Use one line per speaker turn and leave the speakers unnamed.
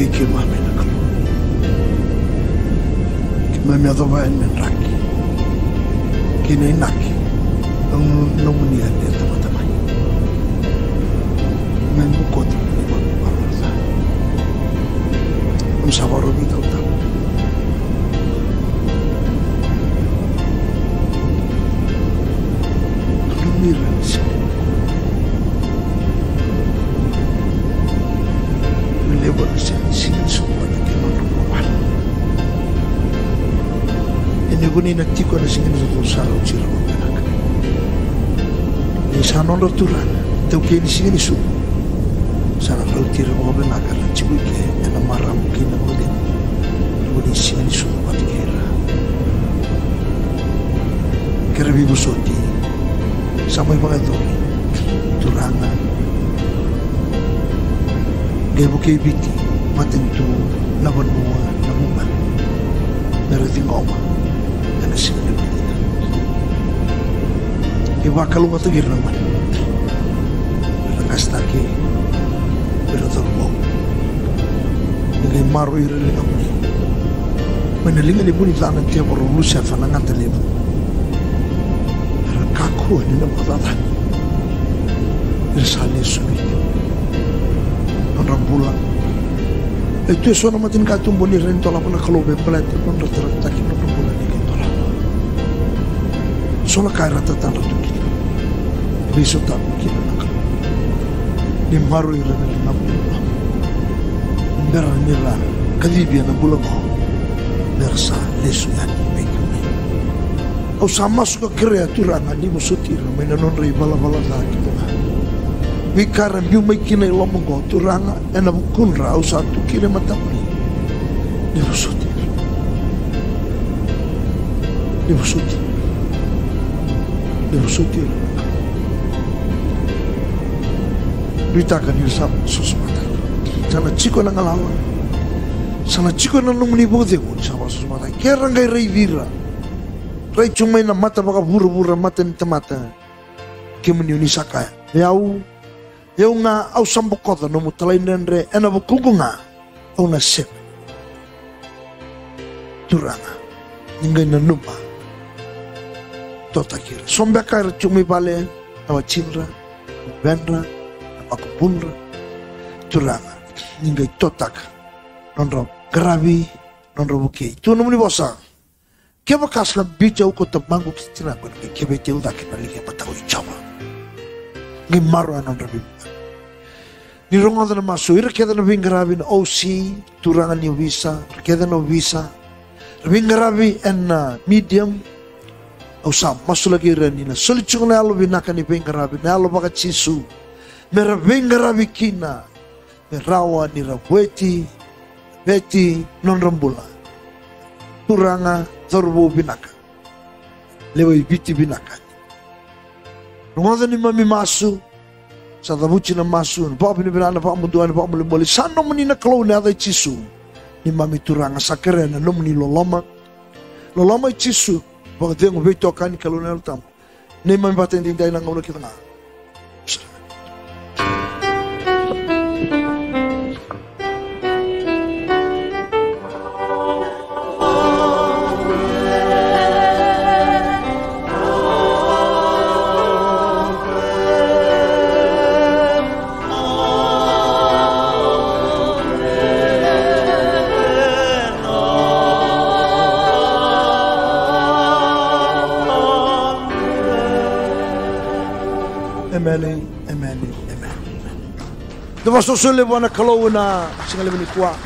Kiki mami na kalu. Mami adova en men raki. Kina inaki. Ang nomunia dia teman-teman. Men bukot ni magparasa. Ang sabaro bitaw ta. Lumiran siya. Lebar siya singin suwa na kinarumuan. Inigunin nagtiko na singin sa kusaraw sila mga ni sanon roturan teu que ni singin su sana lau tira mga benaga na chibuike na maram kina ngode ni singin su matikera kera vivo soti samay mga dori turanga gebo kay biti matentu nabanua namunga narating oma na singin iba kalunga tagir naman lakas taki pero torbo nilay maro iriling ako ni manalingan ni bunit lang ang tiya maro lusya fanangan talima pero kako nila matatan irsali sumit ang rambulan ito yung so namatin katumbo ni rin tola pa na kalube palit ang rataratakin ng rambulan ni kintola so nakairatan ratukin Biso tapo kinanaka. Ni maro ira na nabulo. Ndara nila kadibia na bulo mo. Nersa leso yan medyo na. Au sama suka kreatura nga di mo sutira may nanonray bala-bala sa akin mo nga. Bikaran biu may kinay lomo ko turanga ena bukunra au sa tu kine matapri. Di mo sutira. Di mo sutira. Di mo sutira. Beritakan diri sa susmata. Sana chiko na ngalawan. Sana chiko na numunibo demo sama susmata. Kerang kay ray vira. Ray chumay na mata baka bura-bura mata ni tamata. Kimani unisaka. Yau nga au sambokota no mutalay nendre ena bukugo nga au na sep. Turanga. Ningay na nupa. Totakira. Sombakar chumay bale awa chinra. Benra. Aku punra turanga ningai totak nonro gravi nonro buke tu nomuni bosa ke bakas na bijau ko tamangu kitina ko ke bete uda ke nalike patau chama ngi maro nonro bi ni rongo na masu ira ke na vingravi no OC turanga ni visa ke na visa vingravi en medium au sa masu lagi reni na solichung na alo binaka ni vingravi na alo baka chisu mera venga kina merawa ni raweti beti non rambula turanga zorbo binaka lewe biti binaka nungoda ni mami masu sa dabuchi na masu pa ni binana pa munduan pa muli sano menina klau na da chisu ni mami turanga sakere na nomni loloma chisu ba dengo beto kan kalau na tam ni mami patentin dai na ngolo kita na Amen. Dewa sosole wana kalau na singali kuah.